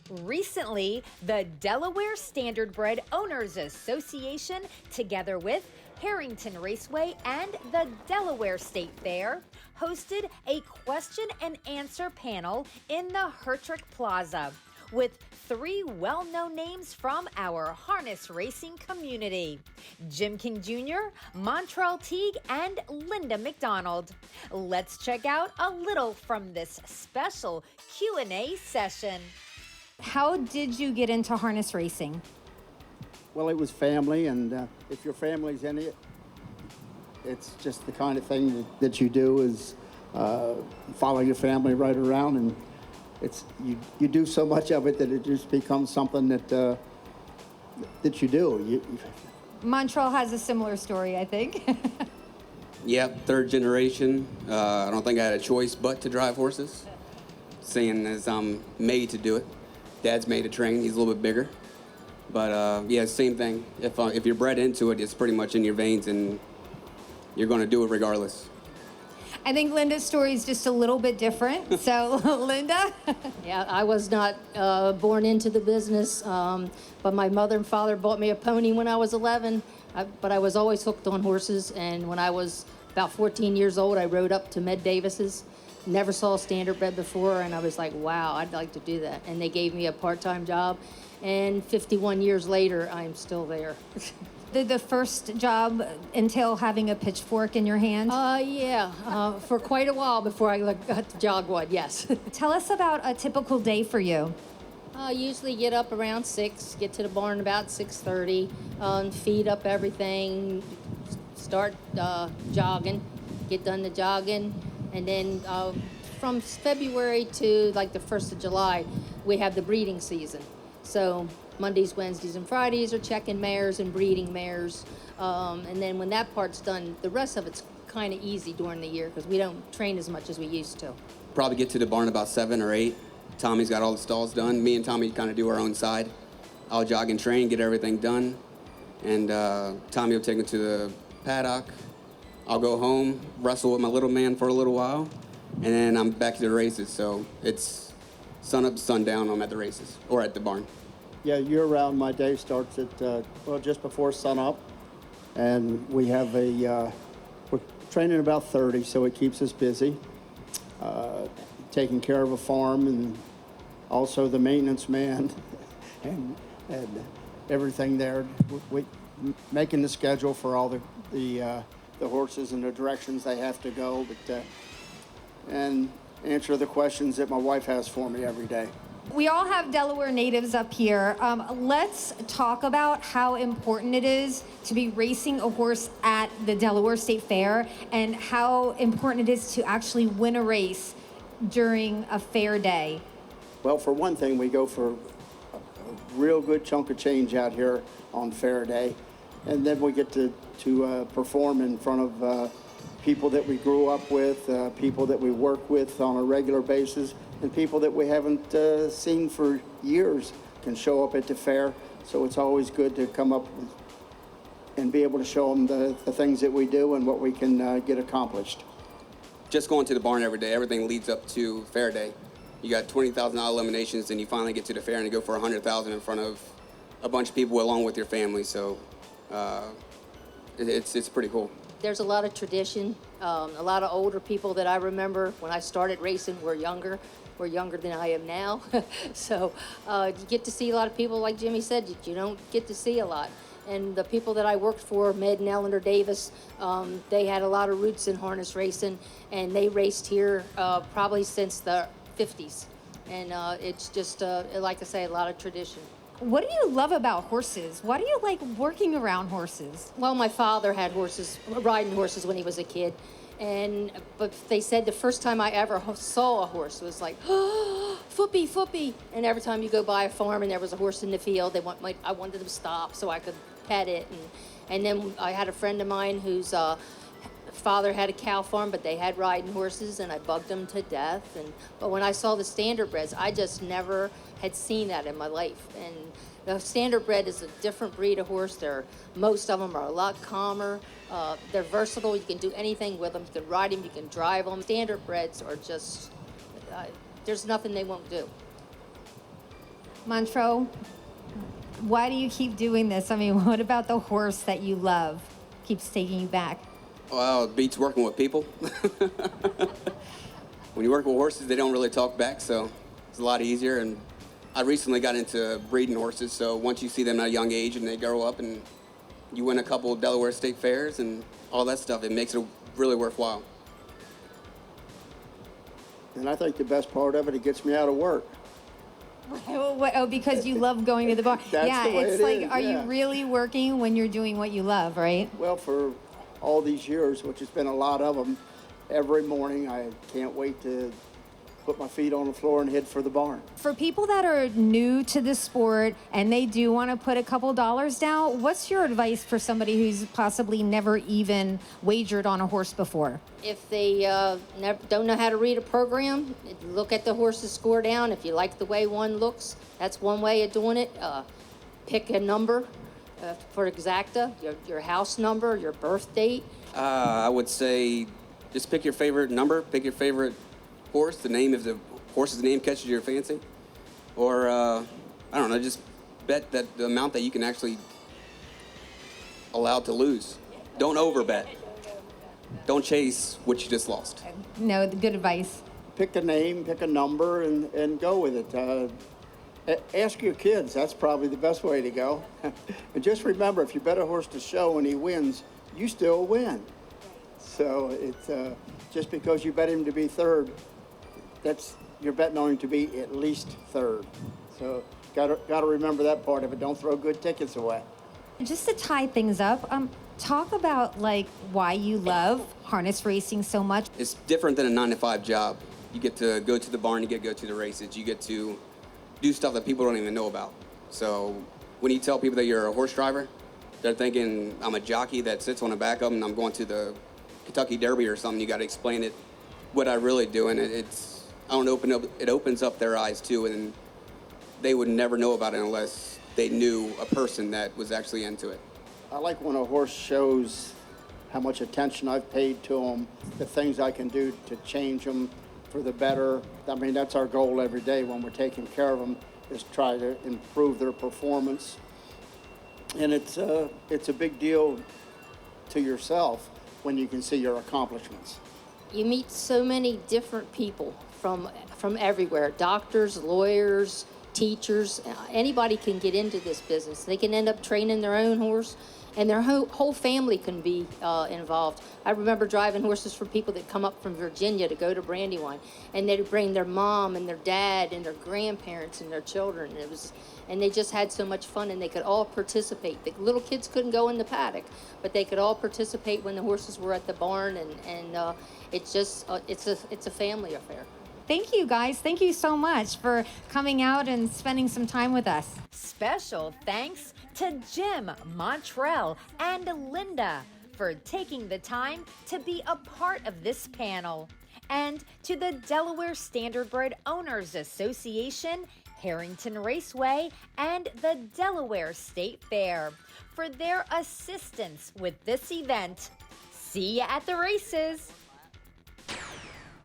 Recently, the Delaware Standardbred Owners Association, together with Harrington Raceway and the Delaware State Fair, hosted a question and answer panel in the Hertich Plaza with three well-known names from our harness racing community: Jim King Jr., Montrell Teague, and Linda MacDonald. Let's check out a little from this special Q&A session. How did you get into harness racing? Well, it was family, and if your family's in it, it's just the kind of thing that you do is follow your family right around, and it's you do so much of it that it just becomes something that you do. Montrell has a similar story, I think. Yep, third generation. I don't think I had a choice but to drive horses, seeing as I'm made to do it. Dad's made to train. He's a little bit bigger. But, yeah, same thing. If you're bred into it, it's pretty much in your veins, and you're going to do it regardless. I think Linda's story is just a little bit different. So, Linda? Yeah, I was not born into the business, but my mother and father bought me a pony when I was 11. But I was always hooked on horses, and when I was about 14 years old, I rode up to Med Davis's. Never saw a standardbred before, and I was like, wow, I'd like to do that. And they gave me a part-time job, and 51 years later, I'm still there. Did the first job entail having a pitchfork in your hand? Yeah, for quite a while before I got the jog one, yes. Tell us about a typical day for you. I usually get up around 6, get to the barn about 6:30, feed up everything, start jogging, get done the jogging, and then from February to like the 1st of July, we have the breeding season. So Mondays, Wednesdays, and Fridays are checking mares and breeding mares. And then when that part's done, the rest of it's kind of easy during the year because we don't train as much as we used to. Probably get to the barn about 7 or 8. Tommy's got all the stalls done. Me and Tommy kind of do our own side. I'll jog and train, get everything done. And Tommy will take me to the paddock. I'll go home, wrestle with my little man for a little while, and then I'm back to the races. So it's sun up, sundown, I'm at the races, or at the barn. Yeah, year-round, my day starts at, just before sunup, and we have we're training about 30, so it keeps us busy. Taking care of a farm, and also the maintenance man, and everything there. We making the schedule for all the horses and the directions they have to go, but and answer the questions that my wife has for me every day. We all have Delaware natives up here. Let's talk about how important it is to be racing a horse at the Delaware State Fair and how important it is to actually win a race during a fair day. Well, for one thing, we go for a real good chunk of change out here on fair day, and then we get to perform in front of people that we grew up with, people that we work with on a regular basis, and people that we haven't seen for years can show up at the fair. So it's always good to come up with and be able to show them the things that we do and what we can get accomplished. Just going to the barn every day, everything leads up to fair day. You got $20,000 eliminations, and you finally get to the fair and you go for $100,000 in front of a bunch of people along with your family. So it's pretty cool. There's a lot of tradition. A lot of older people that I remember when I started racing were younger than I am now. So you get to see a lot of people, like Jimmy said, you don't get to see a lot. And the people that I worked for, Med and Eleanor Davis, they had a lot of roots in harness racing, and they raced here probably since the 50s. And it's just, like I say, a lot of tradition. What do you love about horses? Why do you like working around horses? Well, my father had horses, riding horses when he was a kid. But they said the first time I ever saw a horse was like, oh, Foopy. And every time you go by a farm and there was a horse in the field, I wanted them to stop so I could pet it. And then I had a friend of mine whose father had a cow farm, but they had riding horses, and I bugged them to death. But when I saw the standardbreds, I just never had seen that in my life. And the standardbred is a different breed of horse. Most of them are a lot calmer. They're versatile. You can do anything with them. You can ride them. You can drive them. Standardbreds are just, there's nothing they won't do. Montrell, why do you keep doing this? I mean, what about the horse that you love keeps taking you back? Well, it beats working with people. When you work with horses, they don't really talk back, so it's a lot easier. And I recently got into breeding horses, so once you see them at a young age and they grow up and you win a couple of Delaware State Fairs and all that stuff, it makes it really worthwhile. And I think the best part of it, it gets me out of work. Oh, because you love going to the bar. That's yeah, the way it's it like, is, are yeah. you really working when you're doing what you love, right? Well, for all these years, which has been a lot of them, every morning I can't wait to put my feet on the floor and head for the barn. For people that are new to the sport and they do want to put a couple dollars down, what's your advice for somebody who's possibly never even wagered on a horse before? If they don't know how to read a program, look at the horse's score down. If you like the way one looks, that's one way of doing it. Pick a number for exacta, your house number, your birth date. I would say just pick your favorite number, pick your favorite horse, the name, if the horse's name catches your fancy. Or, I don't know, just bet that the amount that you can actually allow to lose. Don't overbet. Don't chase what you just lost. No, good advice. Pick a name, pick a number, and go with it. Ask your kids. That's probably the best way to go. And just remember, if you bet a horse to show and he wins, you still win. So it's just because you bet him to be third, you're betting on him to be at least third. So got to remember that part of it. Don't throw good tickets away. Just to tie things up, talk about like why you love harness racing so much. It's different than a 9-to-5 job. You get to go to the barn, you get to go to the races, you get to do stuff that people don't even know about. So when you tell people that you're a horse driver, they're thinking I'm a jockey that sits on the back of them and I'm going to the Kentucky Derby or something. You got to explain it, what I really do, and it opens up their eyes too, and they would never know about it unless they knew a person that was actually into it. I like when a horse shows how much attention I've paid to them, the things I can do to change them for the better. I mean, that's our goal every day when we're taking care of them, is try to improve their performance. And it's a big deal to yourself when you can see your accomplishments. You meet so many different people from everywhere, doctors, lawyers, teachers. Anybody can get into this business. They can end up training their own horse, and their whole family can be involved. I remember driving horses for people that come up from Virginia to go to Brandywine, and they'd bring their mom and their dad and their grandparents and their children. And they just had so much fun, and they could all participate. The little kids couldn't go in the paddock, but they could all participate when the horses were at the barn, and it's a family affair. Thank you, guys. Thank you so much for coming out and spending some time with us. Special thanks to Jim, Montrell, and Linda for taking the time to be a part of this panel. And to the Delaware Standardbred Owners Association, Harrington Raceway, and the Delaware State Fair for their assistance with this event. See you at the races.